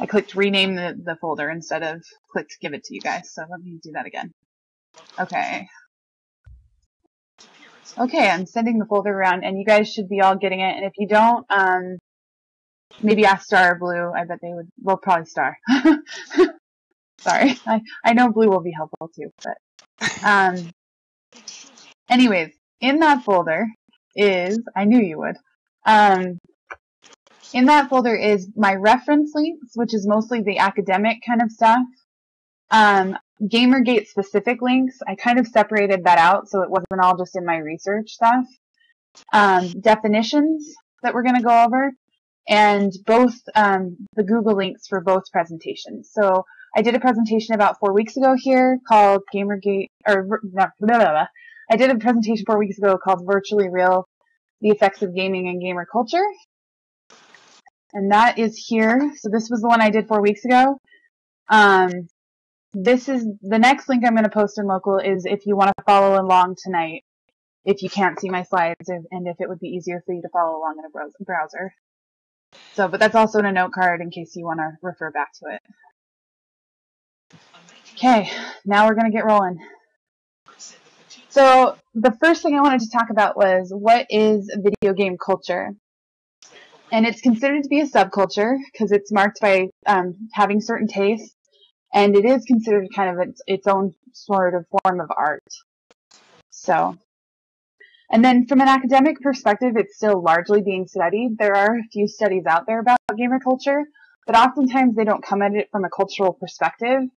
I clicked rename the folder instead of clicked give it to you guys. So let me do that again. Okay. Okay, I'm sending the folder around, and you guys should be all getting it. And if you don't, maybe ask Star or Blue. I bet they would. Well, probably Star. Sorry, I know Blue will be helpful too. But anyways, in that folder is, I knew you would. In that folder is my reference links, which is mostly the academic kind of stuff. Gamergate specific links, I kind of separated that out so it wasn't all just in my research stuff. Definitions that we're going to go over, and both the Google links for both presentations. So I did a presentation about 4 weeks ago here called Gamergate, or no, blah, blah, blah. I did a presentation 4 weeks ago called Virtually Real, the Effects of Gaming and Gamer Culture. And that is here. So this was the one I did 4 weeks ago. This is the next link I'm going to post in local is if you want to follow along tonight, if you can't see my slides, and if it would be easier for you to follow along in a browser. So, but that's also in a note card in case you want to refer back to it. Okay, now we're going to get rolling. So the first thing I wanted to talk about was what is video game culture? And it's considered to be a subculture because it's marked by having certain tastes. And it is considered kind of its own sort of form of art. So, and then from an academic perspective, it's still largely being studied. There are a few studies out there about gamer culture, but oftentimes they don't come at it from a cultural perspective.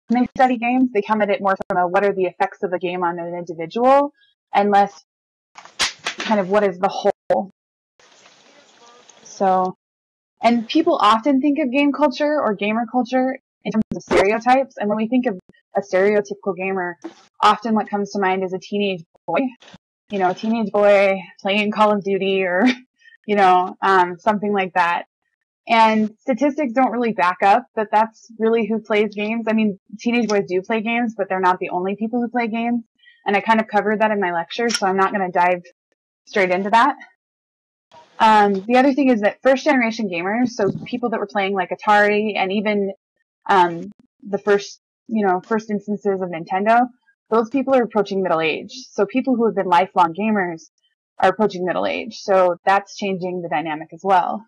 When they study games, they come at it more from a what are the effects of a game on an individual, and less kind of what is the whole. So, and people often think of game culture or gamer culture in terms of stereotypes, and when we think of a stereotypical gamer, often what comes to mind is a teenage boy, you know, a teenage boy playing Call of Duty or, you know, something like that. And statistics don't really back up that that's really who plays games. I mean, teenage boys do play games, but they're not the only people who play games. And I kind of covered that in my lecture, so I'm not going to dive straight into that. The other thing is that first generation gamers, so people that were playing like Atari and even the first instances of Nintendo, those people are approaching middle age. So people who have been lifelong gamers are approaching middle age. So that's changing the dynamic as well.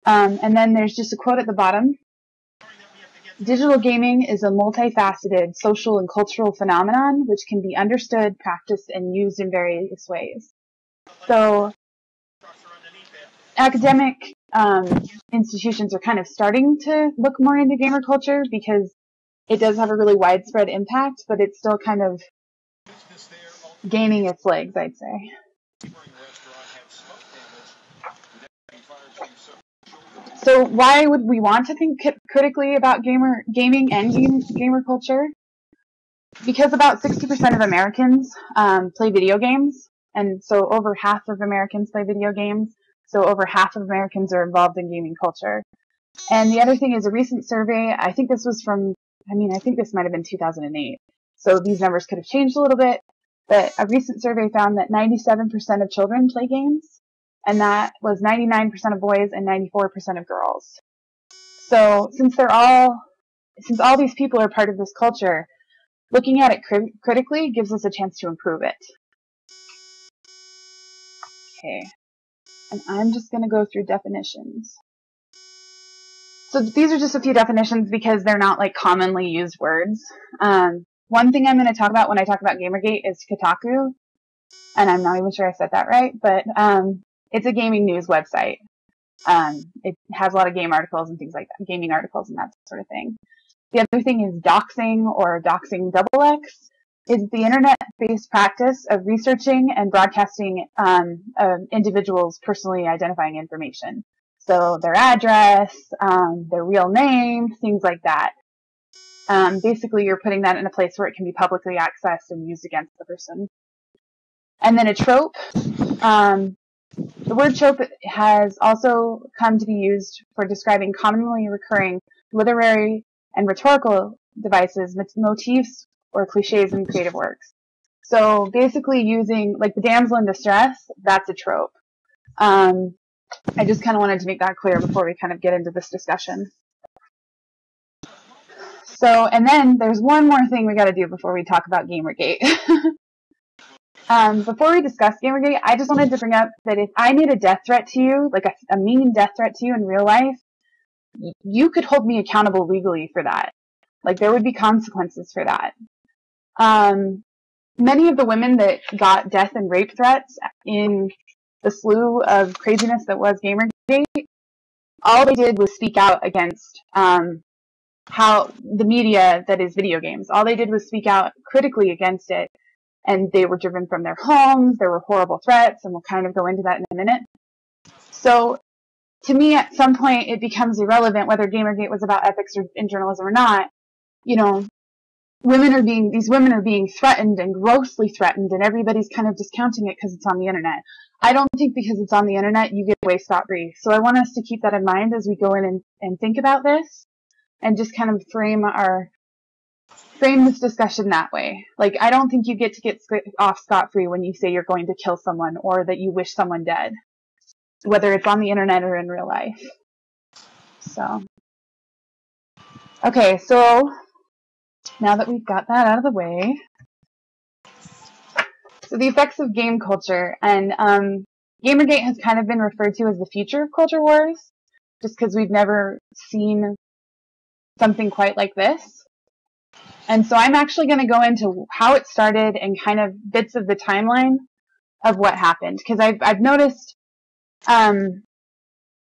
And then there's just a quote at the bottom. Digital gaming is a multifaceted social and cultural phenomenon which can be understood, practiced, and used in various ways. So academic institutions are kind of starting to look more into gamer culture because it does have a really widespread impact, but it's still kind of gaining its legs, I'd say. So why would we want to think critically about gaming and gamer culture? Because about 60% of Americans play video games, and so over half of Americans play video games. So over half of Americans are involved in gaming culture. And the other thing is a recent survey, I think this might have been 2008. So these numbers could have changed a little bit, but a recent survey found that 97% of children play games, and that was 99% of boys and 94% of girls. So since all these people are part of this culture, looking at it critically gives us a chance to improve it. Okay. And I'm just going to go through definitions. So these are just a few definitions because they're not like commonly used words. One thing I'm going to talk about when I talk about Gamergate is Kotaku. And I'm not even sure I said that right, but it's a gaming news website. It has a lot of game articles and things like that, gaming articles and that sort of thing. The other thing is doxing or doxing XX. Is the internet-based practice of researching and broadcasting individuals' personally identifying information. So their address, their real name, things like that. Basically, you're putting that in a place where it can be publicly accessed and used against the person. And then a trope. The word trope has also come to be used for describing commonly recurring literary and rhetorical devices, motifs, or cliches in creative works. So basically using, like the damsel in distress, that's a trope. I just kind of wanted to make that clear before we kind of get into this discussion. So, and then there's one more thing we got to do before we talk about Gamergate. Before we discuss Gamergate, I just wanted to bring up that if I made a death threat to you, like a mean death threat to you in real life, you could hold me accountable legally for that. Like, there would be consequences for that. Many of the women that got death and rape threats in the slew of craziness that was Gamergate, all they did was speak out against how the media that is video games. All they did was speak out critically against it, and they were driven from their homes. There were horrible threats, and we'll kind of go into that in a minute. So, to me, at some point, it becomes irrelevant whether Gamergate was about ethics in journalism or not. You know, these women are being threatened and grossly threatened, and everybody's kind of discounting it because it's on the internet. I don't think because it's on the internet you get away scot-free. So I want us to keep that in mind as we go in and think about this, and just kind of frame this discussion that way. Like, I don't think you get off scot-free when you say you're going to kill someone or that you wish someone dead, whether it's on the internet or in real life. So, okay, so now that we've got that out of the way, so the effects of game culture, and Gamergate has kind of been referred to as the future of culture wars, just because we've never seen something quite like this. And so I'm actually going to go into how it started and kind of bits of the timeline of what happened, because I've noticed, I've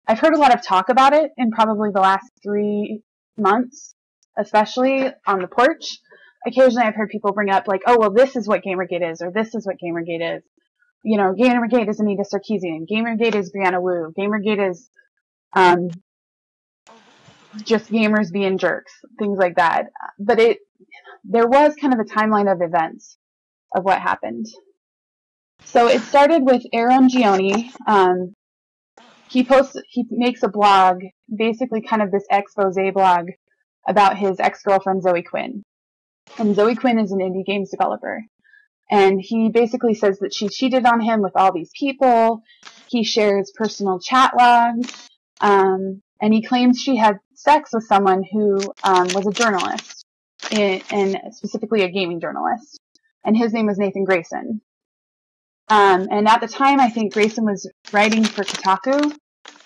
heard a lot of talk about it in probably the last 3 months, especially on the porch. Occasionally I've heard people bring up like, oh, well, this is what Gamergate is, or this is what Gamergate is. You know, Gamergate is Anita Sarkeesian. Gamergate is Brianna Wu. Gamergate is just gamers being jerks, things like that. But there was kind of a timeline of events of what happened. So it started with Aaron Gioni. He makes a blog, basically kind of this expose blog about his ex-girlfriend Zoe Quinn. And Zoe Quinn is an indie games developer. And he basically says that she cheated on him with all these people. He shares personal chat logs. And he claims she had sex with someone who was a journalist, and specifically a gaming journalist. And his name was Nathan Grayson. And at the time, I think Grayson was writing for Kotaku,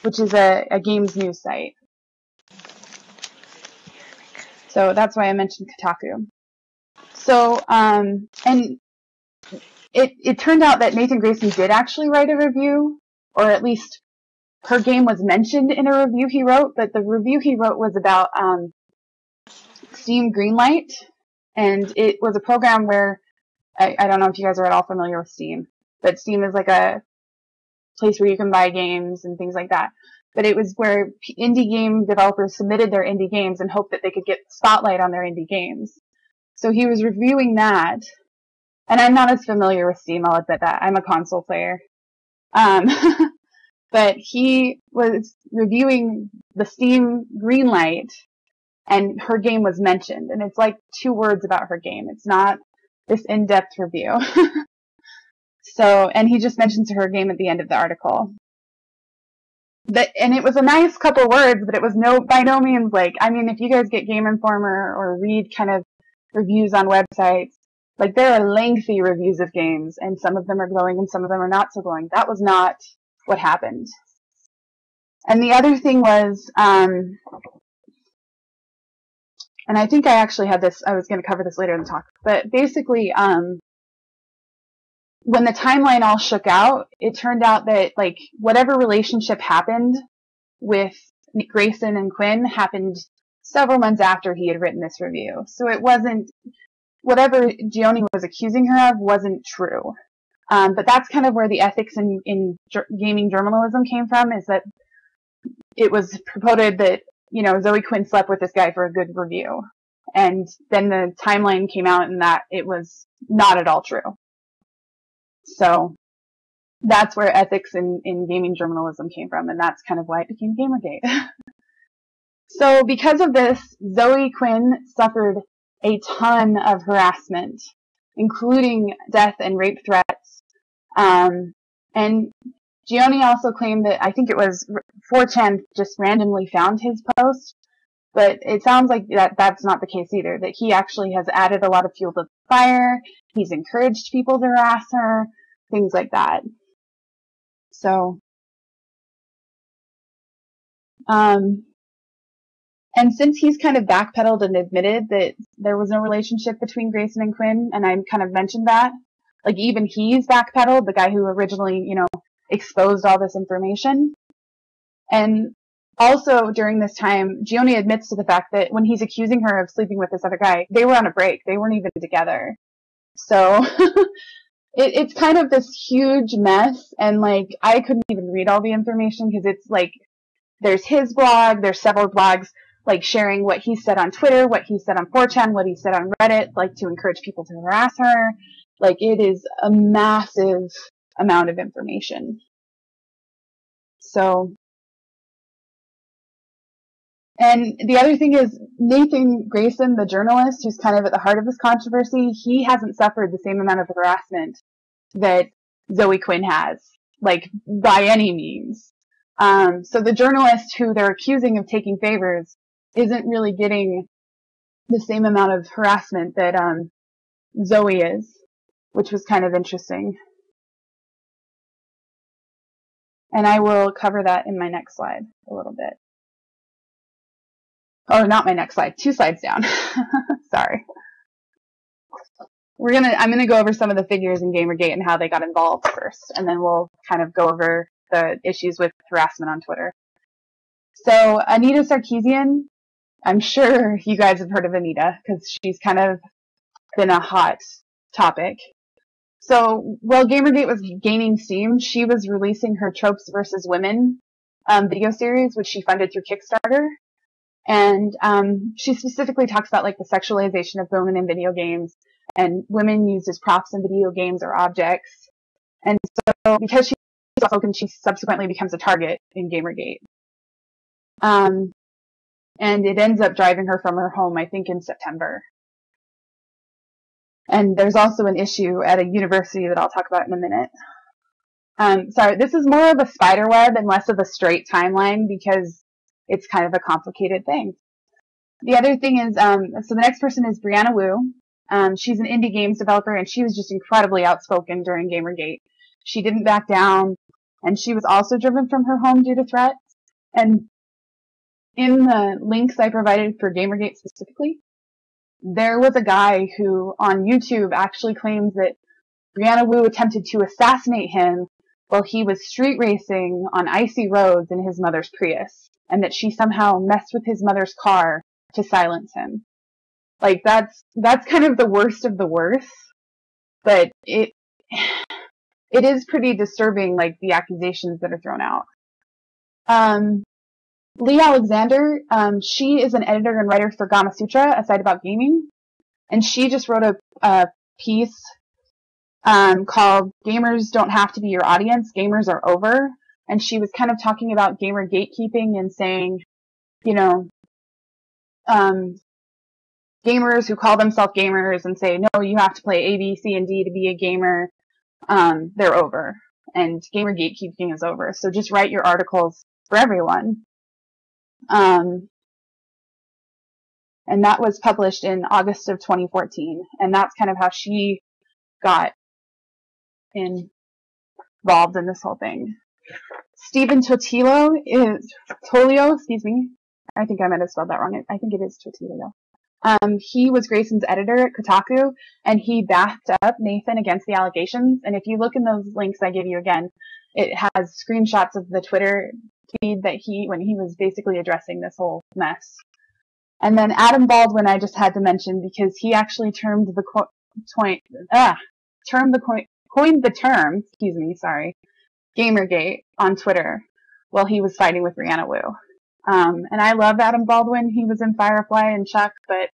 which is a games news site. So that's why I mentioned Kotaku. So, and it turned out that Nathan Grayson did actually write a review, or at least her game was mentioned in a review he wrote, but the review he wrote was about Steam Greenlight, and it was a program where, I don't know if you guys are at all familiar with Steam, but Steam is like a place where you can buy games and things like that. But it was where indie game developers submitted their indie games and hoped that they could get spotlight on their indie games. So he was reviewing that, and I'm not as familiar with Steam, I'll admit that. I'm a console player. But he was reviewing the Steam Greenlight, and her game was mentioned. And it's like 2 words about her game. It's not this in-depth review. So, and he just mentions her game at the end of the article. And it was a nice couple words, but it was by no means like, I mean, if you guys get Game Informer or read kind of reviews on websites, like there are lengthy reviews of games, and some of them are glowing and some of them are not so glowing. That was not what happened. And the other thing was, and I think I actually had this, I was going to cover this later in the talk, but basically, when the timeline all shook out, it turned out that like whatever relationship happened with Grayson and Quinn happened several months after he had written this review. So it wasn't, whatever Gioni was accusing her of wasn't true. But that's kind of where the ethics in gaming journalism came from, is that it was purported that, you know, Zoe Quinn slept with this guy for a good review. And then the timeline came out and that it was not at all true. So that's where ethics in gaming journalism came from, and that's kind of why it became Gamergate. So because of this, Zoe Quinn suffered a ton of harassment, including death and rape threats. And Gioni also claimed that, I think it was 4chan just randomly found his post, But it sounds like that's not the case either, that he actually has added a lot of fuel to the fire. He's encouraged people to harass her, things like that. So, and since he's kind of backpedaled and admitted that there was no relationship between Grayson and Quinn, and I kind of mentioned that, like even he's backpedaled, the guy who originally, exposed all this information. And also during this time, Gioni admits to the fact that when he's accusing her of sleeping with this other guy, they were on a break. They weren't even together. So it's kind of this huge mess. And like, I couldn't even read all the information because it's like, there's his blog, there's several blogs like sharing what he said on Twitter, what he said on 4chan, what he said on Reddit, like to encourage people to harass her. Like it is a massive amount of information. So, and the other thing is Nathan Grayson, the journalist who's kind of at the heart of this controversy, he hasn't suffered the same amount of harassment that Zoe Quinn has, like by any means. So the journalist who they're accusing of taking favors isn't really getting the same amount of harassment that Zoe is, which was kind of interesting. And I will cover that in my next slide a little bit. Oh, not my next slide. 2 slides down. Sorry. I'm gonna go over some of the figures in Gamergate and how they got involved first, and then we'll kind of go over the issues with harassment on Twitter. So Anita Sarkeesian, I'm sure you guys have heard of Anita because she's kind of been a hot topic. So while Gamergate was gaining steam, she was releasing her Tropes versus Women video series, which she funded through Kickstarter. And she specifically talks about like the sexualization of women in video games and women used as props in video games or objects. And so because she's outspoken, she subsequently becomes a target in Gamergate. And it ends up driving her from her home, I think, in September. And there's also an issue at a university that I'll talk about in a minute. Sorry, this is more of a spider web and less of a straight timeline because it's kind of a complicated thing. The other thing is, so the next person is Brianna Wu. She's an indie games developer, and she was just incredibly outspoken during Gamergate. She didn't back down, and she was also driven from her home due to threats. And in the links I provided for Gamergate specifically, there was a guy who on YouTube actually claims that Brianna Wu attempted to assassinate him while he was street racing on icy roads in his mother's Prius, and that she somehow messed with his mother's car to silence him. Like that's kind of the worst of the worst, but it is pretty disturbing, like the accusations that are thrown out. Lee Alexander, she is an editor and writer for Gama Sutra, a site about gaming, and she just wrote a piece called "Gamers Don't Have to Be Your Audience, Gamers Are Over," and she was kind of talking about gamer gatekeeping and saying, gamers who call themselves gamers and say, no, you have to play A, B, C, and D to be a gamer, they're over. And gamer gatekeeping is over. So just write your articles for everyone. And that was published in August of 2014. And that's kind of how she got involved in this whole thing. Stephen Tolio, excuse me. I think I might have spelled that wrong. I think it is Tolio. He was Grayson's editor at Kotaku, and he backed up Nathan against the allegations. And if you look in those links I give you again, it has screenshots of the Twitter feed that when he was basically addressing this whole mess. And then Adam Baldwin, I just had to mention because he actually coined the term, Gamergate on Twitter while he was fighting with Brianna Wu. And I love Adam Baldwin. He was in Firefly and Chuck, but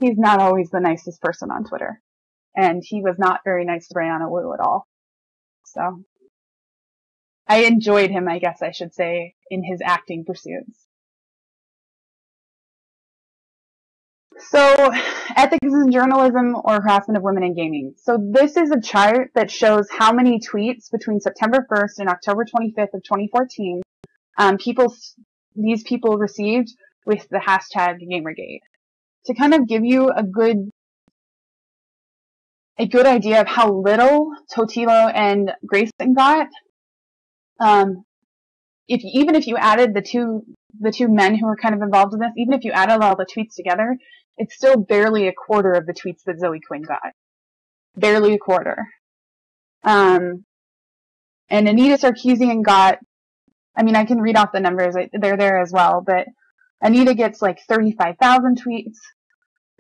he's not always the nicest person on Twitter. And he was not very nice to Brianna Wu at all. So I enjoyed him, I guess I should say, in his acting pursuits. So ethics in journalism or harassment of women in gaming. So this is a chart that shows how many tweets between September 1st and October 25th of 2014 these people received with the hashtag Gamergate to kind of give you a good idea of how little Totilo and Grayson got. Even if you added the two men who were kind of involved in this, even if you added all the tweets together, it's still barely a quarter of the tweets that Zoe Quinn got. Barely a quarter. And Anita Sarkeesian got, I mean, I can read off the numbers, they're there as well, but Anita gets like 35,000 tweets.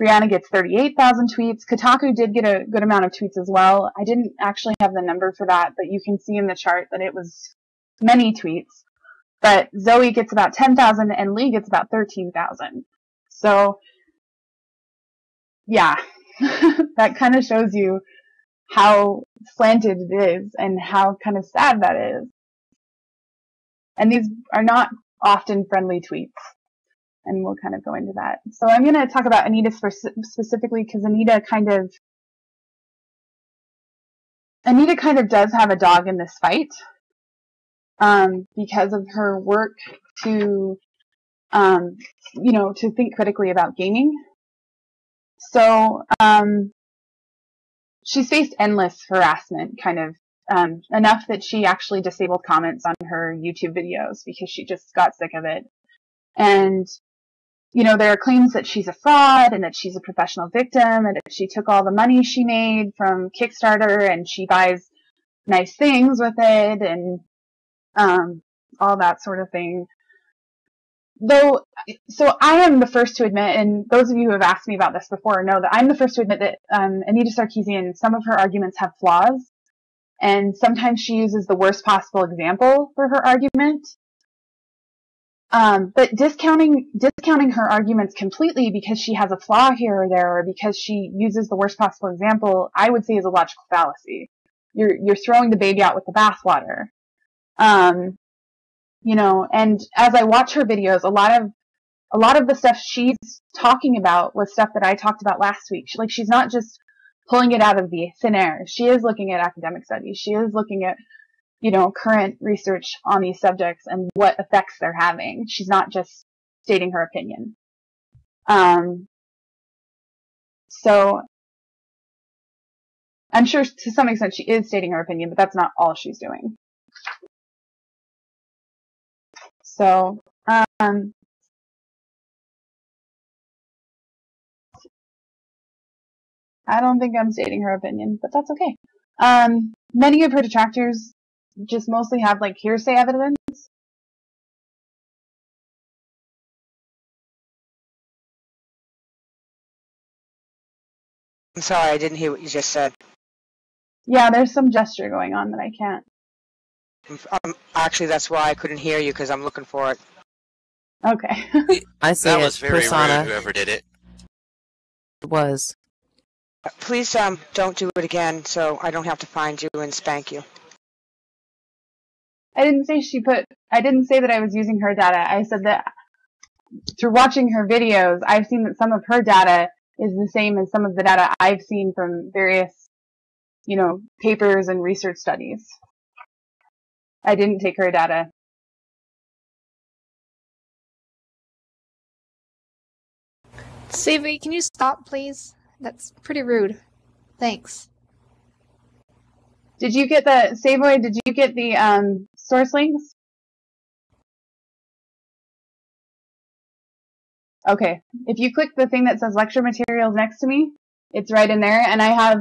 Brianna gets 38,000 tweets. Kotaku did get a good amount of tweets as well. I didn't actually have the number for that, but you can see in the chart that it was many tweets. But Zoe gets about 10,000 and Lee gets about 13,000. So, yeah, that kind of shows you how slanted it is and how kind of sad that is. And these are not often friendly tweets. And we'll kind of go into that. So I'm going to talk about Anita specifically because Anita kind of does have a dog in this fight. Because of her work to, to think critically about gaming. So, she's faced endless harassment, kind of, enough that she actually disabled comments on her YouTube videos because she just got sick of it. And, there are claims that she's a fraud and that she's a professional victim and that she took all the money she made from Kickstarter and she buys nice things with it and, all that sort of thing. So I am the first to admit, and those of you who have asked me about this before know that I'm the first to admit that Anita Sarkeesian, some of her arguments have flaws, and sometimes she uses the worst possible example for her argument. But discounting her arguments completely because she has a flaw here or there, or because she uses the worst possible example, I would say is a logical fallacy. You're throwing the baby out with the bathwater. And as I watch her videos, a lot of the stuff she's talking about was stuff that I talked about last week. She's not just pulling it out of the thin air. She is looking at academic studies. She is looking at, current research on these subjects and what effects they're having. She's not just stating her opinion. So I'm sure to some extent she is stating her opinion, but that's not all she's doing. So, I don't think I'm stating her opinion, but that's okay. Many of her detractors just mostly have hearsay evidence. I'm sorry, I didn't hear what you just said. Yeah, there's some gesture going on that I can't. Actually, that's why I couldn't hear you, because I'm looking for it. Okay. I say that it, was very persona. rude, whoever did it. It was. Please don't do it again, so I don't have to find you and spank you. I didn't say that I was using her data. I said that through watching her videos, I've seen that some of her data is the same as some of the data I've seen from various, papers and research studies. I didn't take her data. Savory, can you stop, please? That's pretty rude. Thanks. Did you get the Savoy? Did you get the source links? Okay. If you click the thing that says lecture materials next to me, it's right in there, and I have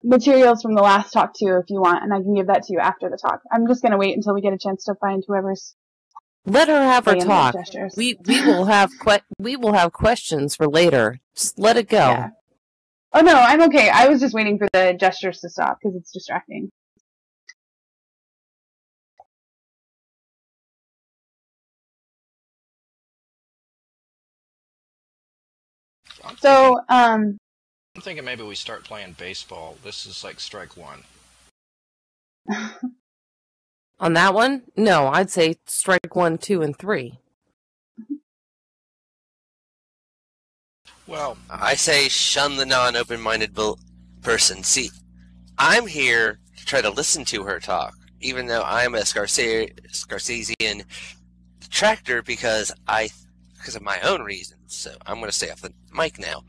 materials from the last talk too, if you want, and I can give that to you after the talk. I'm just gonna wait until we get a chance to find whoever's. Let her have her talk. We will have questions for later. Just let it go. Yeah. Oh no, I'm okay. I was just waiting for the gestures to stop because it's distracting. So, I'm thinking maybe we start playing baseball. This is like strike one. On that one? No, I'd say strike 1, 2, and 3. Well, I say shun the non-open-minded person. See, I'm here to try to listen to her talk, even though I'm a Scarcesian detract her because of my own reasons. So I'm going to stay off the mic now.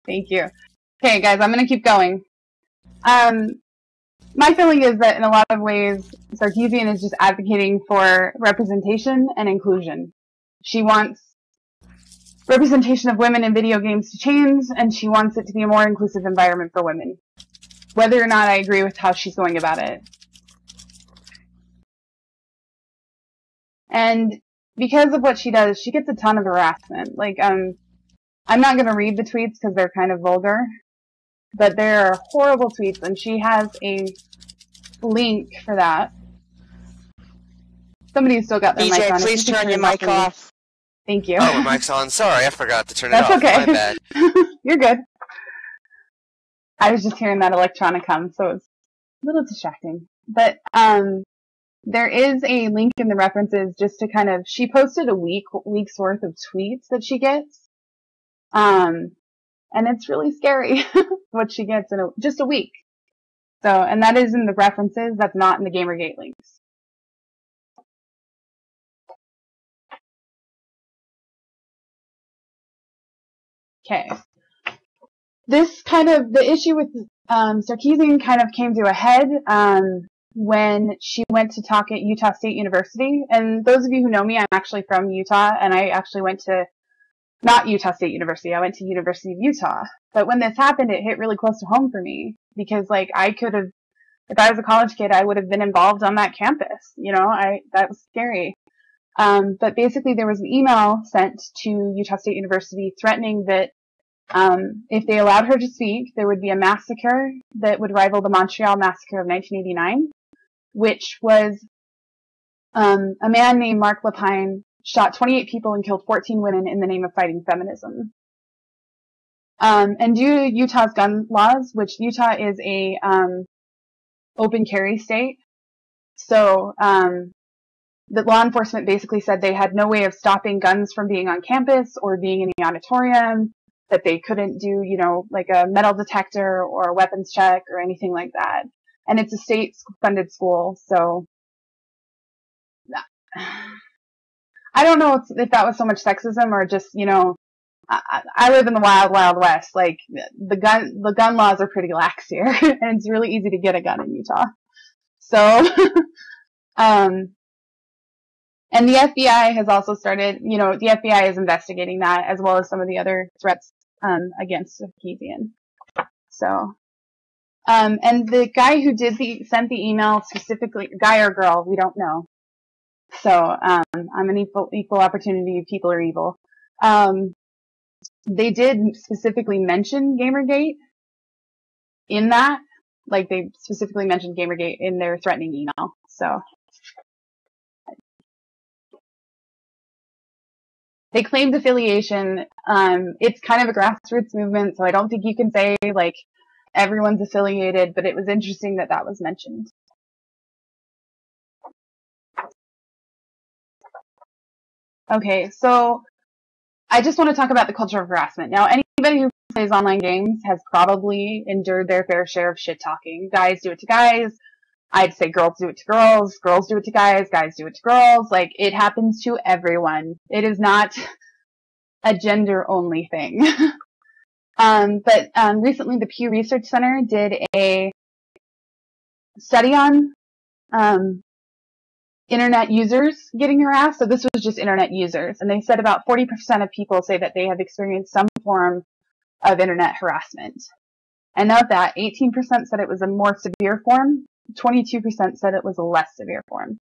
Thank you. Okay, guys, I'm going to keep going. My feeling is that in a lot of ways, Sarkeesian is just advocating for representation and inclusion. She wants representation of women in video games to change, and she wants it to be a more inclusive environment for women. Whether or not I agree with how she's going about it. And because of what she does, she gets a ton of harassment. Like, I'm not going to read the tweets because they're kind of vulgar, but there are horrible tweets, and she has a link for that. Somebody's still got their mic on. Please turn your mic off. Thank you. Oh, my mic's on. Sorry, I forgot to turn it off. That's okay. My bad. You're good. I was just hearing that electronic hum, so it's a little distracting. But there is a link in the references just to kind of, she posted a week's worth of tweets that she gets. And it's really scary what she gets in just a week. So, and that is in the references, that's not in the Gamergate links. Okay. This kind of, the issue with Sarkeesian kind of came to a head when she went to talk at Utah State University. And those of you who know me, I'm actually from Utah, and I actually went to, not Utah State University, I went to University of Utah. But when this happened, it hit really close to home for me, because like I could have, if I was a college kid, I would have been involved on that campus. You know, that was scary. But basically there was an email sent to Utah State University threatening that if they allowed her to speak, there would be a massacre that would rival the Montreal Massacre of 1989, which was a man named Mark Lapine shot 28 people and killed 14 women in the name of fighting feminism. And due to Utah's gun laws, which Utah is a open carry state, so the law enforcement basically said they had no way of stopping guns from being on campus or being in the auditorium, that they couldn't do, you know, like a metal detector or a weapons check or anything like that. And it's a state-funded school, so I don't know if that was so much sexism or just, you know, I live in the wild, wild west. Like, the gun laws are pretty lax here, and it's really easy to get a gun in Utah. So, and the FBI has also started, you know, the FBI is investigating that, as well as some of the other threats against Sarkeesian. So, and the guy who sent the email specifically, guy or girl, we don't know. So, I'm an equal opportunity, people are evil. They did specifically mention Gamergate in that, like they specifically mentioned Gamergate in their threatening email. So, they claimed affiliation. It's kind of a grassroots movement, so I don't think you can say like everyone's affiliated, but it was interesting that that was mentioned. Okay, so I just want to talk about the culture of harassment. Now, anybody who plays online games has probably endured their fair share of shit talking. Guys do it to guys. I'd say girls do it to girls. Girls do it to guys. Guys do it to girls. Like, it happens to everyone. It is not a gender-only thing. But recently the Pew Research Center did a study on internet users getting harassed. So this was just internet users. And they said about 40% of people say that they have experienced some form of internet harassment. And of that, 18% said it was a more severe form. 22% said it was a less severe form.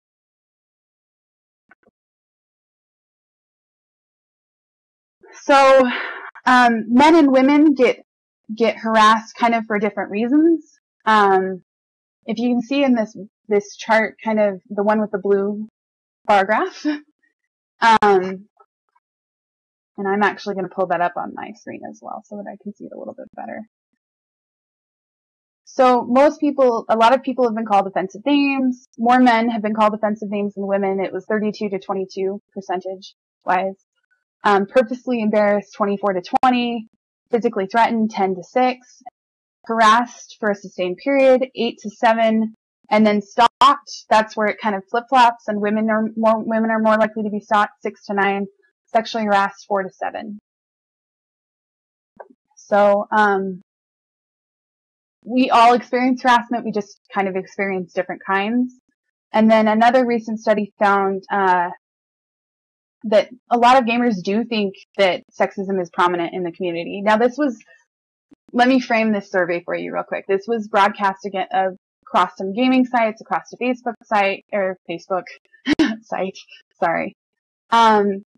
So, men and women get harassed kind of for different reasons. If you can see in this chart, kind of the one with the blue bar graph, and I'm actually going to pull that up on my screen as well so that I can see it a little bit better. So a lot of people have been called offensive names. More men have been called offensive names than women. It was 32 to 22 percentage wise. Purposely embarrassed, 24 to 20. Physically threatened, 10 to 6. Harassed for a sustained period, 8 to 7. And then stalked, that's where it kind of flip-flops, and women are more likely to be stalked, 6 to 9, sexually harassed, 4 to 7. So, we all experience harassment, we just kind of experience different kinds. And then another recent study found that a lot of gamers do think that sexism is prominent in the community. Now let me frame this survey for you real quick. This was broadcast again across some gaming sites, across the Facebook site, sorry.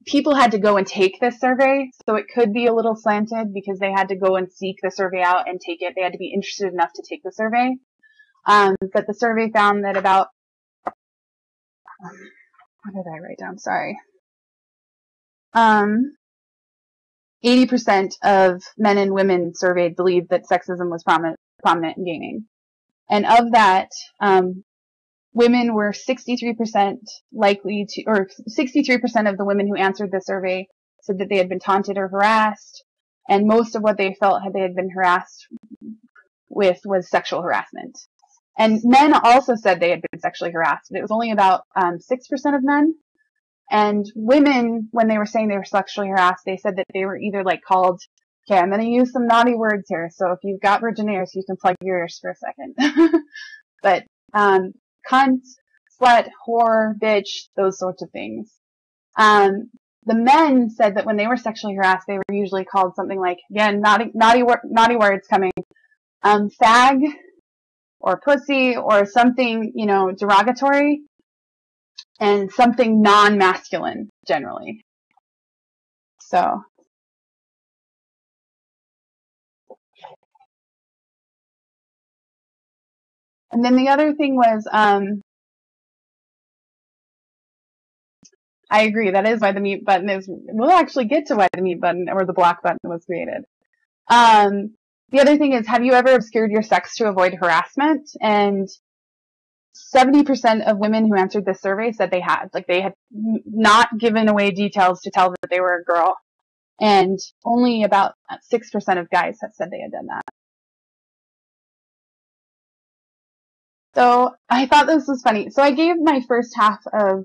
People had to go and take this survey, so it could be a little slanted because they had to go and seek the survey out and take it. They had to be interested enough to take the survey. But the survey found that about, what did I write down? Sorry. 80% of men and women surveyed believed that sexism was prominent in gaming. And of that, women were 63% likely to, or 63% of the women who answered the survey said that they had been taunted or harassed, and most of what they felt they had been harassed with was sexual harassment. And men also said they had been sexually harassed, but it was only about 6% of men. And women, when they were saying they were sexually harassed, they said that they were either like called, okay, I'm going to use some naughty words here, so if you've got virgin ears, you can plug your ears for a second. But cunt, slut, whore, bitch, those sorts of things. The men said that when they were sexually harassed, they were usually called something like, again, naughty words coming, fag, or pussy, or something, derogatory, and something non-masculine, generally. So. And then the other thing was, I agree, that is why the mute button is, we'll actually get to why the mute button or the block button was created. The other thing is, have you ever obscured your sex to avoid harassment? And 70% of women who answered this survey said they had. Like, they had not given away details to tell that they were a girl. And only about 6% of guys have said they had done that. So I thought this was funny. So I gave my first half of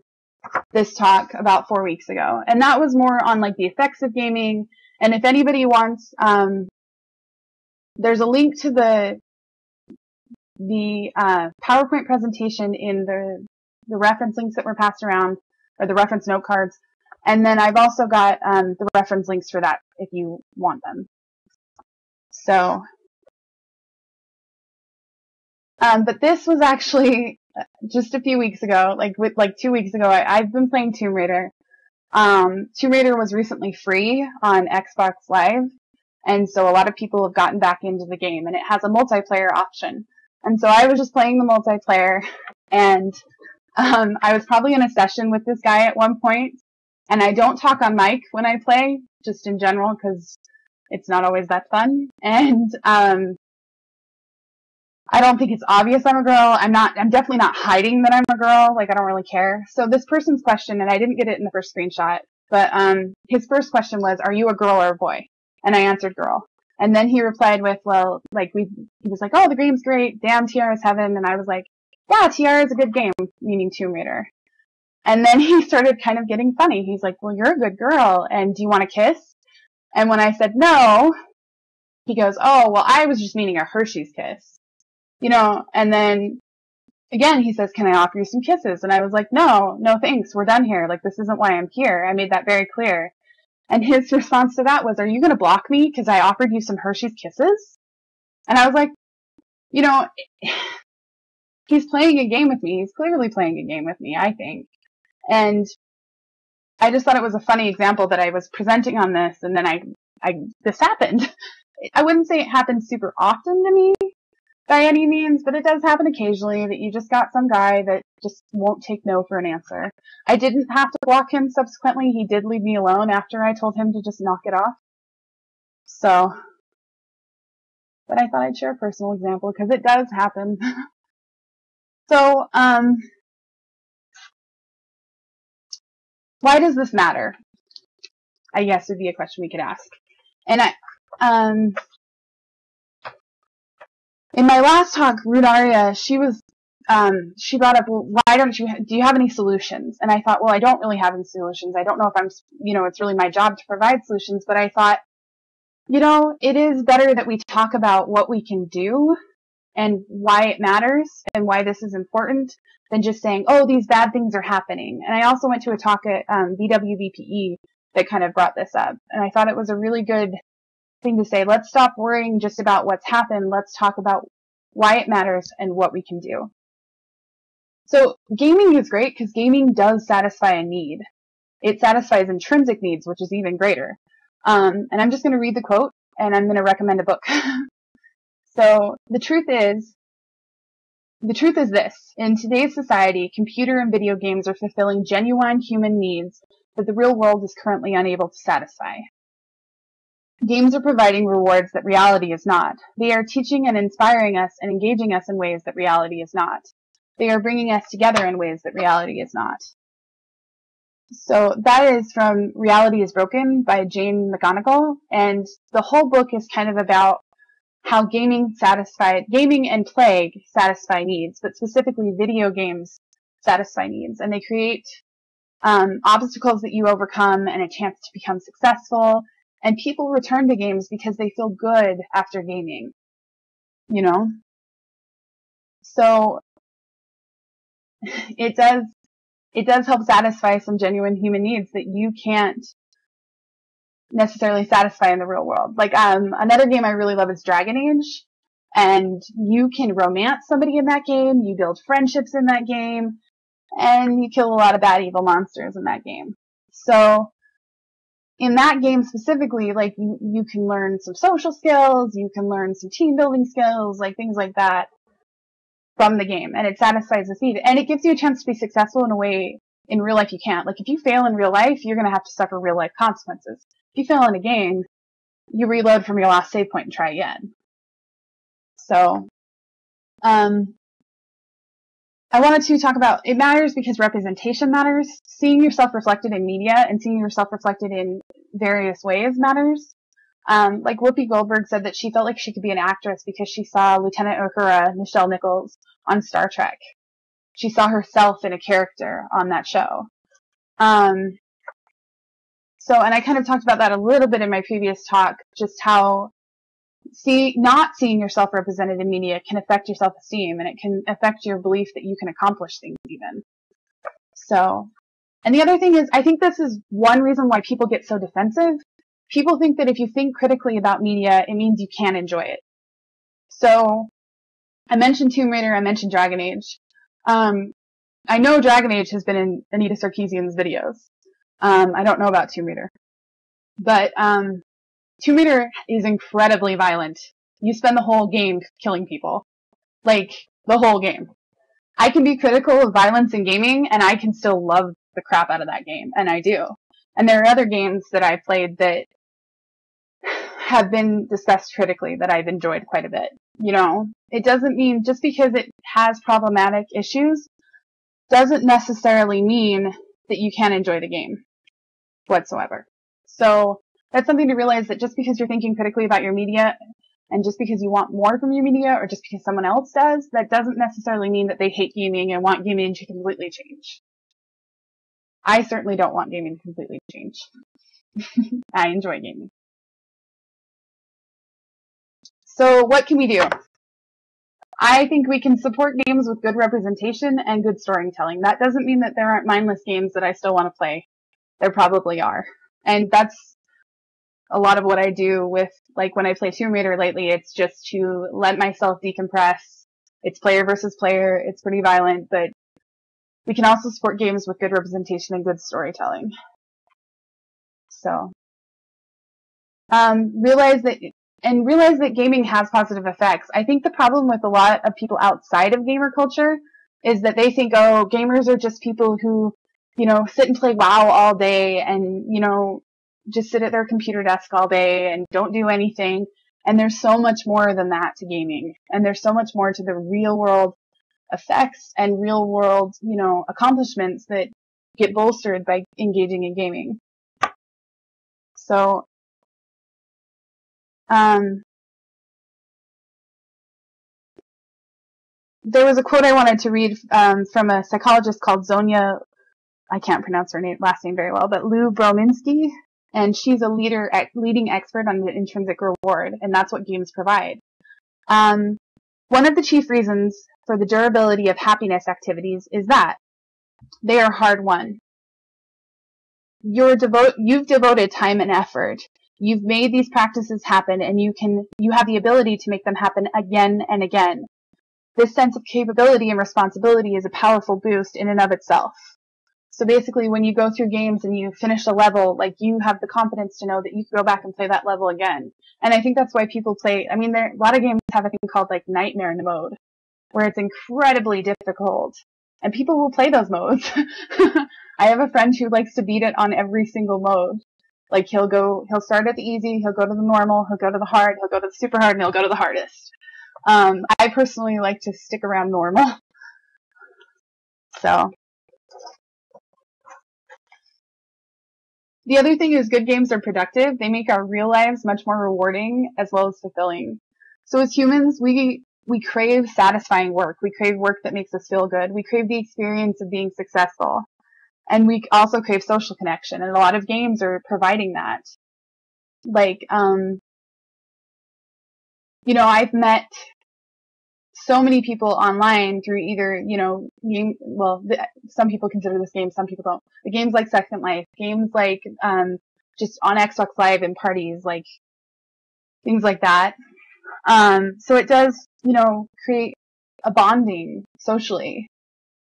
this talk about 4 weeks ago, and that was more on like the effects of gaming. And if anybody wants, there's a link to the PowerPoint presentation in the reference links that were passed around, or the reference note cards. And then I've also got the reference links for that if you want them. So, but this was actually just a few weeks ago, like 2 weeks ago. I've been playing Tomb Raider. Tomb Raider was recently free on Xbox Live, and so a lot of people have gotten back into the game, and it has a multiplayer option. And so I was just playing the multiplayer, and I was probably in a session with this guy at one point, and I don't talk on mic when I play, just in general, because it's not always that fun. And I don't think it's obvious I'm a girl. I'm definitely not hiding that I'm a girl. Like, I don't really care. So this person's question, and I didn't get it in the first screenshot, but his first question was, are you a girl or a boy? And I answered girl. And then he replied with, well, like, he was like, oh, the game's great. Damn, TR is heaven. And I was like, yeah, TR is a good game, meaning Tomb Raider. And then he started kind of getting funny. He's like, well, you're a good girl, and do you want a kiss? And when I said no, he goes, oh, well, I was just meaning a Hershey's kiss. And then again, he says, can I offer you some kisses? And I was like, no, thanks. We're done here. Like, this isn't why I'm here. I made that very clear. And his response to that was, are you going to block me because I offered you some Hershey's kisses? And I was like, he's playing a game with me. He's clearly playing a game with me, I think. And I just thought it was a funny example that I was presenting on this, and then this happened. I wouldn't say it happens super often to me by any means, but it does happen occasionally that you just got some guy that just won't take no for an answer. I didn't have to block him subsequently. He did leave me alone after I told him to just knock it off. So, but I thought I'd share a personal example because it does happen. So, why does this matter? I guess would be a question we could ask. And in my last talk, Rudaria, she was she brought up, well, why do you have any solutions? And I thought, well, I don't really have any solutions. I don't know if it's really my job to provide solutions, but I thought, it is better that we talk about what we can do and why it matters and why this is important than just saying, oh, these bad things are happening. And I also went to a talk at BWVPE that kind of brought this up. And I thought it was a really good thing to say, let's stop worrying just about what's happened. Let's talk about why it matters and what we can do. So gaming is great because gaming does satisfy a need. It satisfies intrinsic needs, which is even greater. And I'm just going to read the quote and I'm going to recommend a book. So the truth is this. In today's society, computer and video games are fulfilling genuine human needs that the real world is currently unable to satisfy. Games are providing rewards that reality is not. They are teaching and inspiring us and engaging us in ways that reality is not. They are bringing us together in ways that reality is not. So that is from Reality is Broken by Jane McGonigal, and the whole book is kind of about how gaming and play satisfy needs, but specifically video games satisfy needs, and they create obstacles that you overcome and a chance to become successful, and people return to games because they feel good after gaming, So it does help satisfy some genuine human needs that you can't necessarily satisfy in the real world. Like, another game I really love is Dragon Age, and you can romance somebody in that game, you build friendships in that game, and you kill a lot of bad evil monsters in that game. So, in that game specifically, like, you can learn some social skills, you can learn some team building skills, like things like that from the game, and it satisfies the need, and it gives you a chance to be successful in a way in real life you can't. Like, if you fail in real life, you're gonna have to suffer real life consequences. If you fail in a game, you reload from your last save point and try again. So, I wanted to talk about, it matters because representation matters. Seeing yourself reflected in media and seeing yourself reflected in various ways matters. Like Whoopi Goldberg said that she felt like she could be an actress because she saw Lieutenant Uhura, Nichelle Nichols, on Star Trek. She saw herself in a character on that show. And I kind of talked about that a little bit in my previous talk, just how not seeing yourself represented in media can affect your self-esteem, and it can affect your belief that you can accomplish things even. So, and the other thing is, I think this is one reason why people get so defensive. People think that if you think critically about media, it means you can't enjoy it. So, I mentioned Tomb Raider, I mentioned Dragon Age. I know Dragon Age has been in Anita Sarkeesian's videos. I don't know about Tomb Raider. But, Tomb Raider is incredibly violent. You spend the whole game killing people. Like, the whole game. I can be critical of violence in gaming, and I can still love the crap out of that game, and I do. And there are other games that I played that have been discussed critically that I've enjoyed quite a bit. It doesn't mean, just because it has problematic issues, doesn't necessarily mean that you can't enjoy the game whatsoever. So, that's something to realize, that just because you're thinking critically about your media, and just because you want more from your media, or just because someone else does, that doesn't necessarily mean that they hate gaming and want gaming to completely change. I certainly don't want gaming to completely change. I enjoy gaming. So what can we do? I think we can support games with good representation and good storytelling. That doesn't mean that there aren't mindless games that I still want to play. There probably are. And that's a lot of what I do with, like, when I play Tomb Raider lately, it's just to let myself decompress. It's player versus player. It's pretty violent, but we can also support games with good representation and good storytelling. So, realize that gaming has positive effects. I think the problem with a lot of people outside of gamer culture is that they think, oh, gamers are just people who, sit and play WoW all day and, just sit at their computer desk all day and don't do anything. And there's so much more than that to gaming. And there's so much more to the real world effects and real world, accomplishments that get bolstered by engaging in gaming. So, there was a quote I wanted to read from a psychologist called Zonia. I can't pronounce her last name very well, but Lou Brominski, and she's a leading expert on the intrinsic reward, and that's what games provide. One of the chief reasons for the durability of happiness activities is that they are hard won. You've devoted time and effort. You've made these practices happen, and you have the ability to make them happen again and again. This sense of capability and responsibility is a powerful boost in and of itself. So basically, when you go through games and you finish a level, like, you have the confidence to know that you can go back and play that level again. And I think that's why people play, I mean, a lot of games have a thing called, like, nightmare mode, where it's incredibly difficult. And people will play those modes. I have a friend who likes to beat it on every single mode. Like, he'll start at the easy, he'll go to the normal, he'll go to the hard, he'll go to the super hard, and he'll go to the hardest. I personally like to stick around normal. So. The other thing is, good games are productive. They make our real lives much more rewarding as well as fulfilling. So as humans, we crave satisfying work. We crave work that makes us feel good. We crave the experience of being successful. And we also crave social connection. And a lot of games are providing that. Like, I've met so many people online through either, some people consider this game, some people don't. The games like Second Life, games like, just on Xbox Live and parties, like, things like that. So it does, create a bonding socially,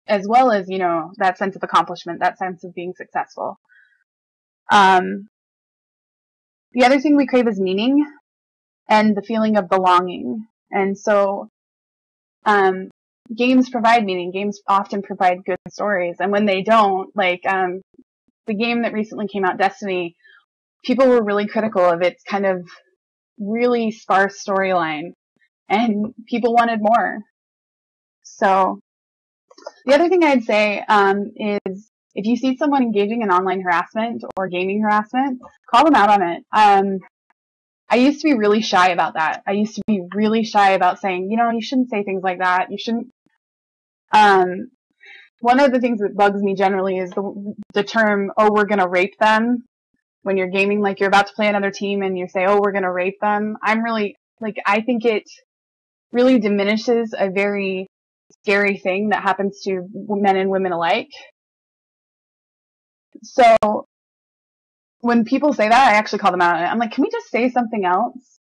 as well as, that sense of accomplishment, that sense of being successful. The other thing we crave is meaning and the feeling of belonging. And so, games provide meaning. Games often provide good stories. And when they don't, like, the game that recently came out, Destiny, people were really critical of its kind of really sparse storyline, and people wanted more. So, the other thing I'd say, is if you see someone engaging in online harassment or gaming harassment, call them out on it. I used to be really shy about that. I used to be really shy about saying, you shouldn't say things like that. You shouldn't. One of the things that bugs me generally is the term, "oh, we're gonna rape them." When you're gaming, like, you're about to play another team and you say, "oh, we're gonna rape them." I think it really diminishes a very scary thing that happens to men and women alike. So, when people say that, I actually call them out on it. I'm like, can we just say something else?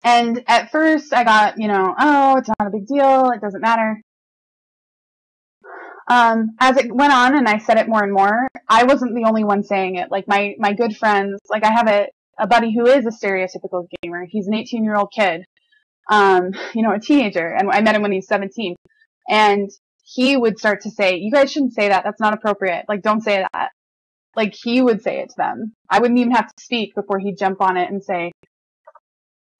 And at first I got, oh, it's not a big deal, it doesn't matter. As it went on and I said it more and more, I wasn't the only one saying it. Like, my good friends, like, I have a buddy who is a stereotypical gamer. He's an 18-year-old kid, a teenager, and I met him when he was 17. And he would start to say, "you guys shouldn't say that, that's not appropriate, like, don't say that." Like, he would say it to them. I wouldn't even have to speak before he'd jump on it and say,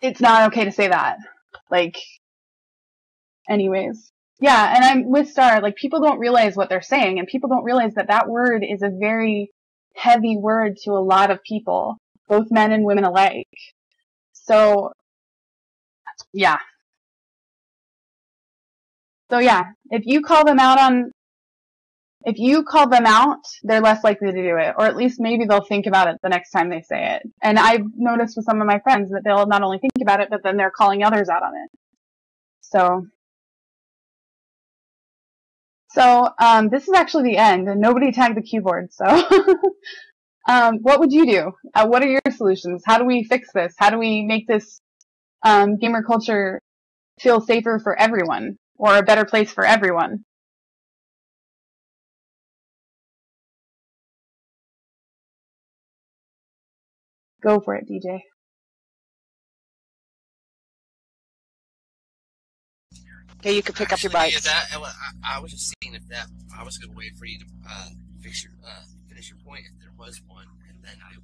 "it's not okay to say that." Like, anyways. Yeah, and I'm with Star, like, people don't realize what they're saying, and people don't realize that that word is a very heavy word to a lot of people, both men and women alike. So, yeah. So, yeah, if you call them out, they're less likely to do it, or at least maybe they'll think about it the next time they say it. And I've noticed with some of my friends that they'll not only think about it, but then they're calling others out on it. So, this is actually the end, and nobody tagged the keyboard, so. What would you do? What are your solutions? How do we fix this? How do we make this, gamer culture feel safer for everyone, or a better place for everyone? Go for it, DJ. Yeah, you can pick up your bike. I was just seeing if I was going to wait for you to finish your point, if there was one, and then I would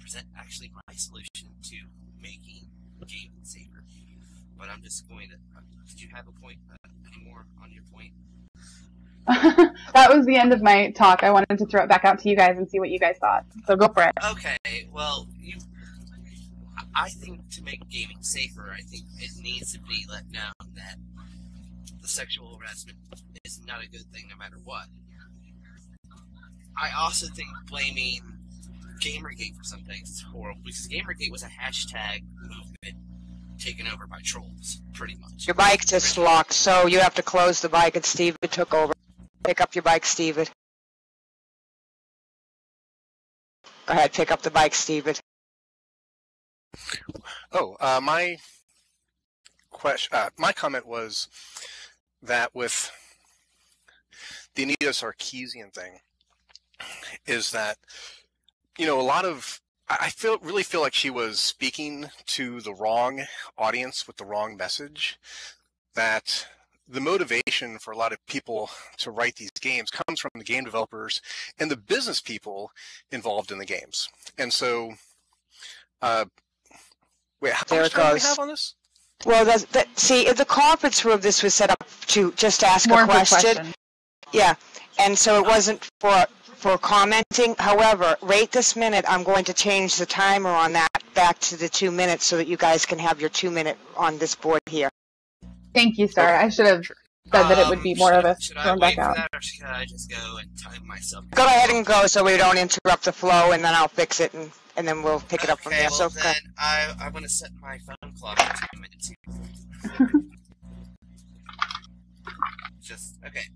present actually my solution to making gaming safer. But I'm just going to. Did you have a point? Any more on your point? That was the end of my talk. I wanted to throw it back out to you guys and see what you guys thought. So go for it. Okay. Well, I think to make gaming safer, I think it needs to be let known that the sexual harassment is not a good thing no matter what. I also think blaming Gamergate for some things is horrible, because Gamergate was a hashtag movement taken over by trolls, pretty much. Your bike just locked, so you have to close the bike, and Steve took over. Pick up your bike, Steve. Go ahead, pick up the bike, Steve. Oh, my comment was that with the Anita Sarkeesian thing is that, you know, a lot of, really feel like she was speaking to the wrong audience with the wrong message, that the motivation for a lot of people to write these games comes from the game developers and the business people involved in the games. And so, wait, how much time do we have on this? Well, see, in the conference room, this was set up to just ask a question. Yeah, and so it wasn't for commenting. However, right this minute, I'm going to change the timer on that back to the 2 minutes so that you guys can have your 2 minute on this board here. Thank you, Sarah. I should have said that it would be more of a thrown back out. That, or should I just go and time myself? Go ahead and go so we don't interrupt the flow, and then I'll fix it, and then we'll pick it up from there. Well, so then I'm going to set my phone clock to 2 minutes. Okay.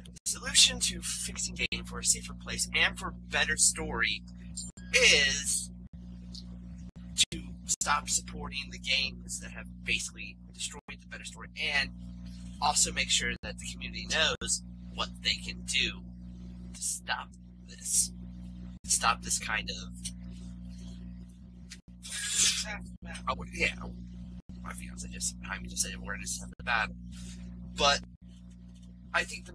The solution to fixing game for a safer place and for better story is to stop supporting the games that have basically destroyed the better story, and also make sure that the community knows what they can do to stop this. Stop this kind of... my fiance just behind me just said awareness of the battle. But I think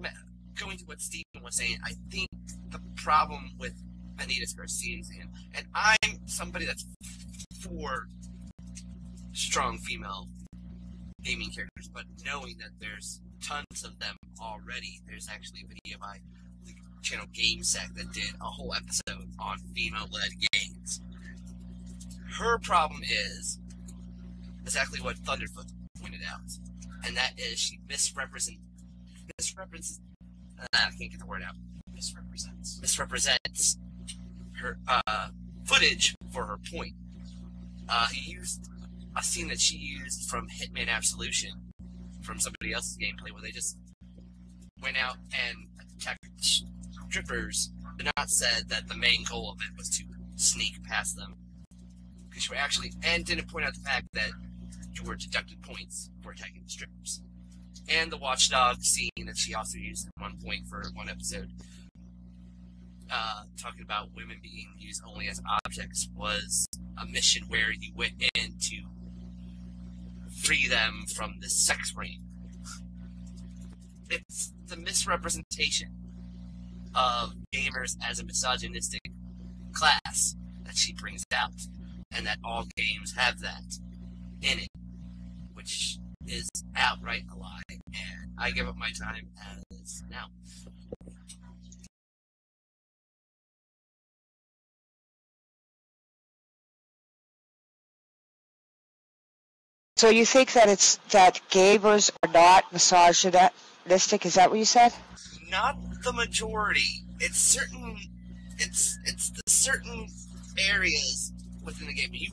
going to what Stephen was saying, I think the problem with Anita Sarkeesian, and I'm somebody that's for strong female gaming characters, but knowing that there's tons of them already, there's actually a video by the channel GameSec that did a whole episode on female-led games. Her problem is exactly what Thunderfoot pointed out, and that is she misrepresents I can't get the word out. Misrepresents her footage for her point. He used a scene that she used from Hitman Absolution from somebody else's gameplay where they just went out and attacked strippers, but not said that the main goal of it was to sneak past them. Because you were actually, and didn't point out the fact that you were deducted points for attacking the strippers. And the Watchdog scene that she also used at one point for one episode, talking about women being used only as objects, was a mission where you went in to free them from the sex ring. It's the misrepresentation of gamers as a misogynistic class that she brings out, and that all games have that in it, which is outright a lie, and I give up my time as now. So you think that it's that gamers are not misogynistic? Is that what you said? Not the majority. It's the certain areas within the game. You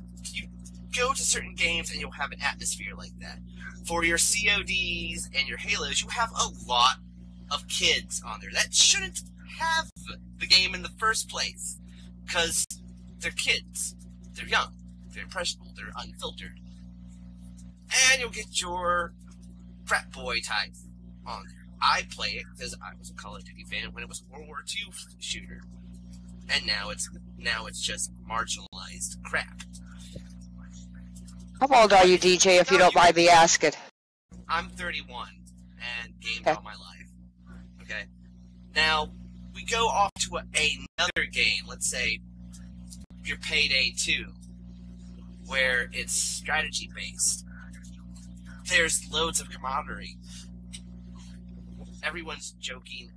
go to certain games and you'll have an atmosphere like that. For your CODs and your Halos, you have a lot of kids on there. That shouldn't have the game in the first place, because they're kids. They're young. They're impressionable. They're unfiltered. And you'll get your frat boy type on there. I play it because I was a Call of Duty fan when it was a World War II shooter, and now it's just marginalized crap. How old are you, DJ, if you don't mind me asking? I'm 31 and gamed all my life. Okay. Now, we go off to another game. Let's say your Payday 2, where it's strategy-based. There's loads of camaraderie. Everyone's joking,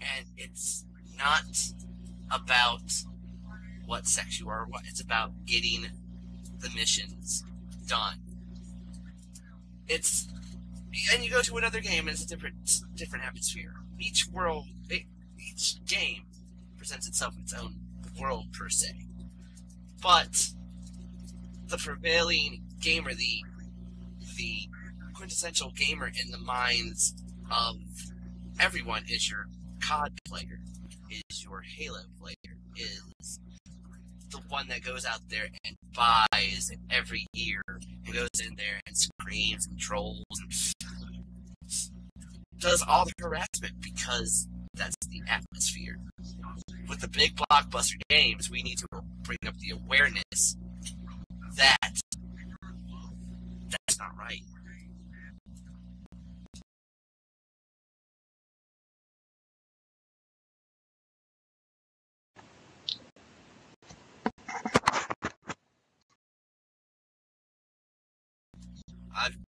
and it's not about what sex you are or what. It's about getting the missions done. and you go to another game and it's a different atmosphere. Each game presents itself in its own world per se. But the prevailing gamer, the quintessential gamer in the minds of everyone is your COD player, is your Halo player, is the one that goes out there and buys every year and goes in there and screams and trolls and does all the harassment because that's the atmosphere. With the big blockbuster games, we need to bring up the awareness that that's not right.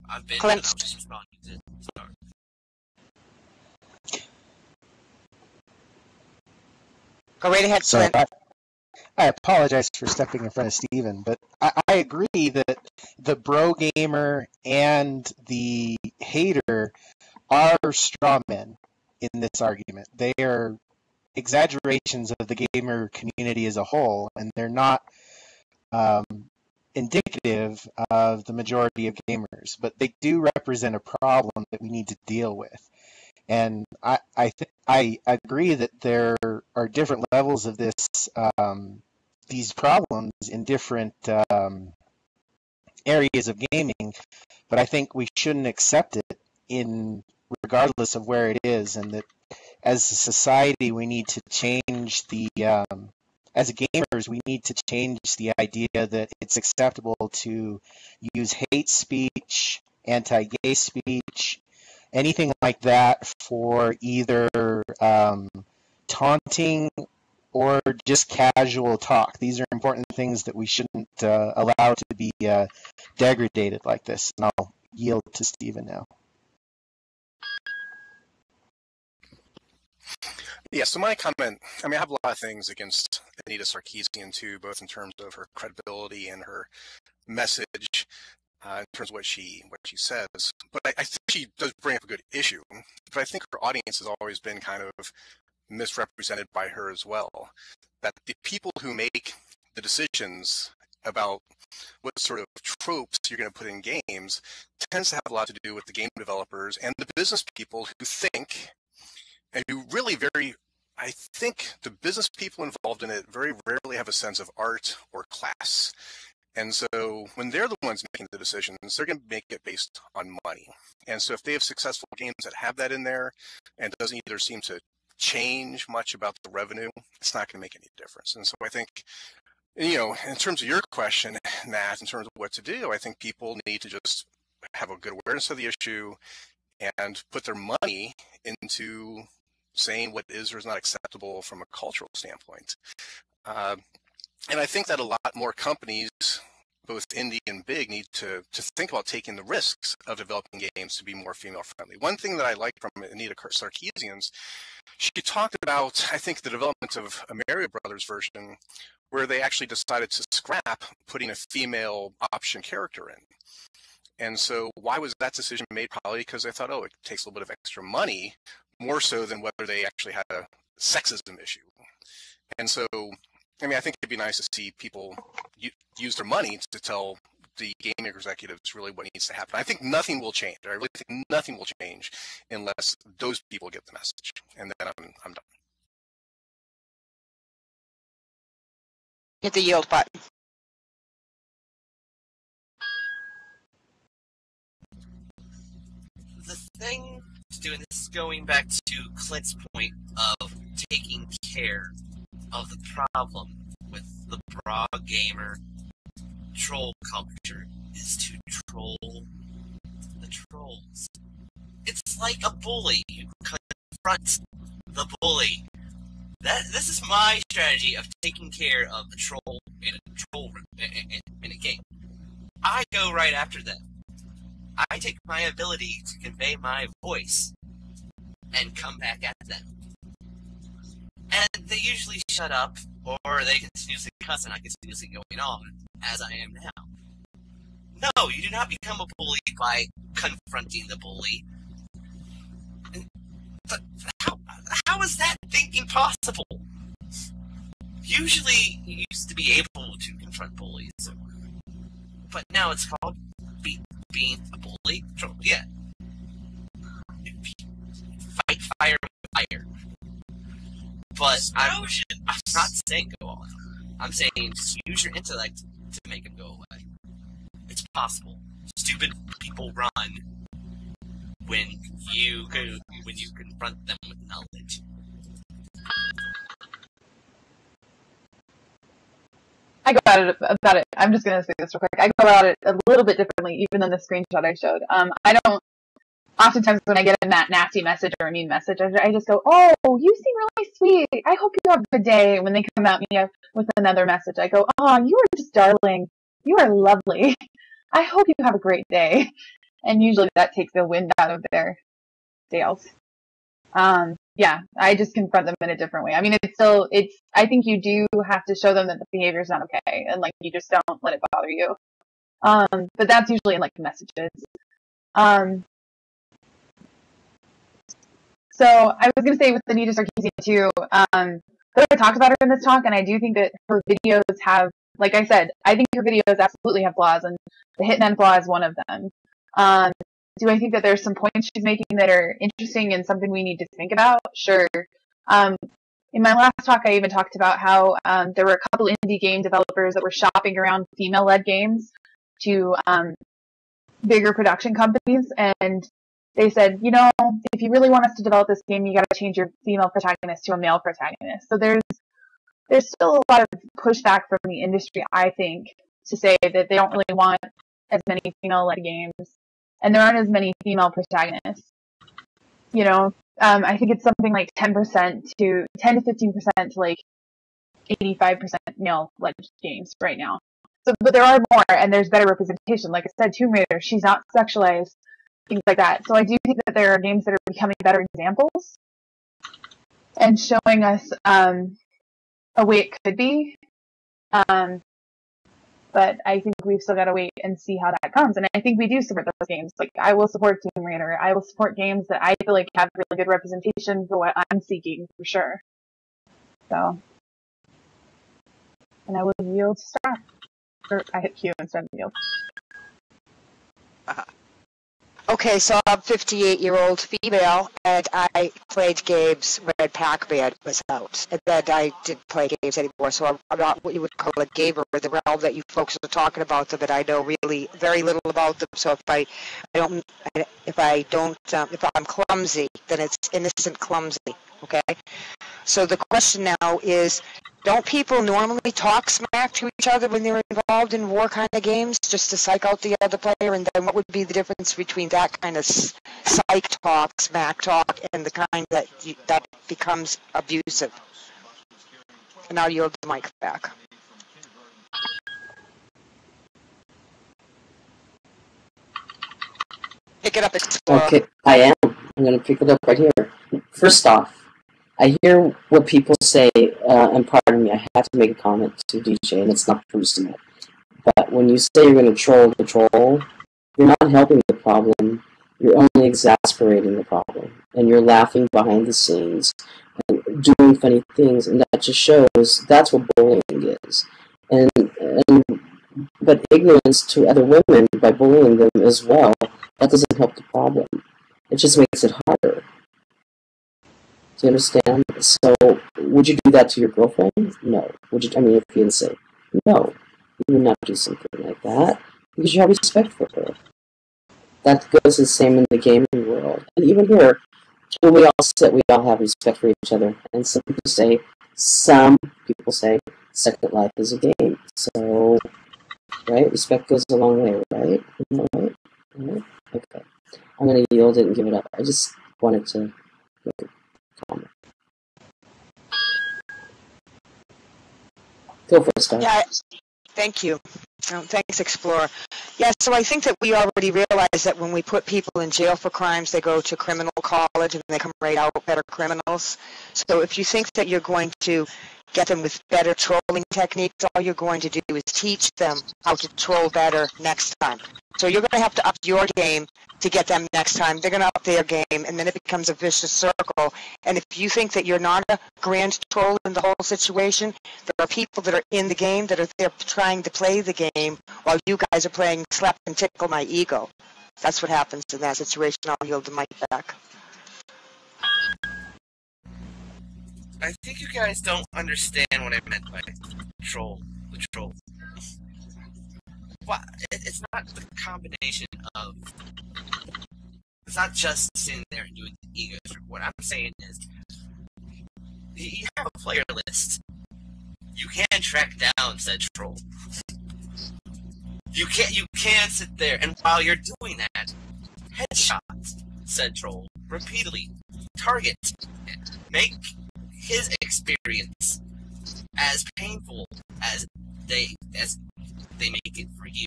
I've been Clint. just responding to start. Go right ahead, So Clint. I apologize for stepping in front of Steven, but I agree that the bro gamer and the hater are straw men in this argument. They are exaggerations of the gamer community as a whole, and they're not indicative of the majority of gamers, but they do represent a problem that we need to deal with. And I agree that there are different levels of these problems in different areas of gaming, but I think we shouldn't accept it regardless of where it is, and that as a society we need to change as gamers, we need to change the idea that it's acceptable to use hate speech, anti-gay speech, anything like that for either taunting or just casual talk. These are important things that we shouldn't allow to be degraded like this. And I'll yield to Steven now. Yeah, so my comment, I have a lot of things against Anita Sarkeesian too, both in terms of her credibility and her message, in terms of what she says. But I think she does bring up a good issue. But I think her audience has always been kind of misrepresented by her as well. That the people who make the decisions about what sort of tropes you're going to put in games tends to have a lot to do with the game developers and the business people who think, and who really I think the business people involved in it very rarely have a sense of art or class. And so when they're the ones making the decisions, they're going to make it based on money. And so if they have successful games that have that in there and doesn't either seem to change much about the revenue, it's not going to make any difference. And so I think, in terms of your question, Nat, in terms of what to do, I think people need to just have a good awareness of the issue and put their money into saying what is or is not acceptable from a cultural standpoint. And I think that a lot more companies, both indie and big, need to think about taking the risks of developing games to be more female friendly. One thing that I like from Anita Sarkeesian's, she talked about, I think, the development of a Mario Brothers version where they actually decided to scrap putting a female option character in. And so why was that decision made? Probably because they thought, it takes a little bit of extra money, more so than whether they actually had a sexism issue. And so, I think it'd be nice to see people use their money to tell the game executives really what needs to happen. I think nothing will change. I really think nothing will change unless those people get the message. And then I'm done. Hit the yield button. The thing to do, and this is going back to Clint's point of taking care of the problem with the broad gamer troll culture, is to troll the trolls. It's like a bully. You confront the bully. This is my strategy of taking care of the troll in a game. I go right after them. I take my ability to convey my voice and come back at them. And they usually shut up, or they continuously cuss, and I continuously going on, as I am now. No, you do not become a bully by confronting the bully. But how is that thinking possible? Usually, you used to be able to confront bullies, but now it's called being a bully. Yeah. Fight fire with fire. But I'm not saying go on. I'm saying just use your intellect to make them go away. It's possible. Stupid people run when you confront them with knowledge. I go about it. I'm just going to say this real quick. I go about it a little bit differently, even than the screenshot I showed. I don't. Oftentimes, when I get a nasty message or a mean message, I just go, "Oh, you seem really sweet. I hope you have a good day." When they come at me with another message, I go, "Oh, you are just darling. You are lovely. I hope you have a great day." And usually that takes the wind out of their sails. Yeah, I just confront them in a different way. I mean, I think you do have to show them that the behavior is not okay, and like you just don't let it bother you. But that's usually in like messages. So I was going to say with Anita Sarkeesian too, I talked about her in this talk, and I do think that her videos have, like I said, I think her videos absolutely have flaws, and the Hitman flaw is one of them. Do I think that there's some points she's making that are interesting and something we need to think about? Sure. In my last talk, I even talked about how there were a couple indie game developers that were shopping around female-led games to bigger production companies, and they said, if you really want us to develop this game, you got to change your female protagonist to a male protagonist. So there's still a lot of pushback from the industry, I think, to say that they don't really want as many female-led games, and there aren't as many female protagonists. I think it's something like 10 to 15% to like 85% male-led games right now. So, but there are more, and there's better representation. Like I said, Tomb Raider, she's not sexualized, things like that. So I do think that there are games that are becoming better examples and showing us a way it could be. But I think we've still got to wait and see how that comes. And I think we do support those games. Like, I will support Tomb Raider. I will support games that I feel like have really good representation for what I'm seeking, for sure. So, and I will yield to Star. Or I hit Q instead of yield. Okay, so I'm a 58-year-old female, and I played games when Pac-Man was out. And then I didn't play games anymore, so I'm not what you would call a gamer in the realm that you folks are talking about them, and I know really very little about them. So if I'm clumsy, then it's innocent clumsy, okay? So the question now is, don't people normally talk smack to each other when they're involved in war kind of games just to psych out the other player? And then what would be the difference between that kind of psych talk, smack talk, and the kind that becomes abusive? And I'll yield the mic back. Pick it up, Explorer. Okay, I am. I'm going to pick it up right here. First off, I hear what people say, and pardon me, I have to make a comment to DJ, and it's not personal. But when you say you're going to troll the troll, you're not helping the problem, you're only exasperating the problem. And you're laughing behind the scenes, and doing funny things, and that just shows that's what bullying is. But ignorance to other women by bullying them as well, that doesn't help the problem. It just makes it harder. Do you understand? So, would you do that to your girlfriend? No. Would you? I mean, your fiancé? No. You would not do something like that because you have respect for her. That goes the same in the gaming world, and even here, when we all sit, we all have respect for each other. And some people say, Second Life is a game. So, right? Respect goes a long way, right? Right? Okay. I'm going to yield it and give it up. I just wanted to make a comment. Go for it, Star. Yeah, thank you. Oh, thanks, Explorer. Yeah, so I think that we already realize that when we put people in jail for crimes, they go to criminal college and they come right out better criminals. So if you think that you're going to get them with better trolling techniques, all you're going to do is teach them how to troll better next time. So you're going to have to up your game to get them next time. They're going to up their game, and then it becomes a vicious circle. And if you think that you're not a grand troll in the whole situation, there are people that are in the game that are there trying to play the game while you guys are playing slap and tickle my ego. That's what happens in that situation. I'll yield the mic back. I think you guys don't understand what I meant by troll. The troll. Well, it's not the combination of... It's not just sitting there and doing the ego trick. What I'm saying is, you have a player list. You can track down said troll. You can sit there, and while you're doing that, headshot said troll repeatedly. Target it. Make his experience as painful as they make it for you.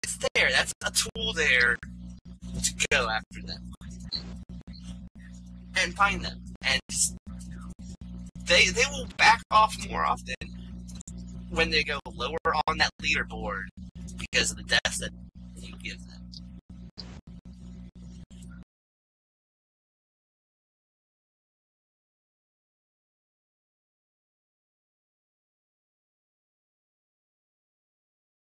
It's there. That's a tool there to go after them and find them, and they will back off more often when they go lower on that leaderboard because of the deaths that you give them.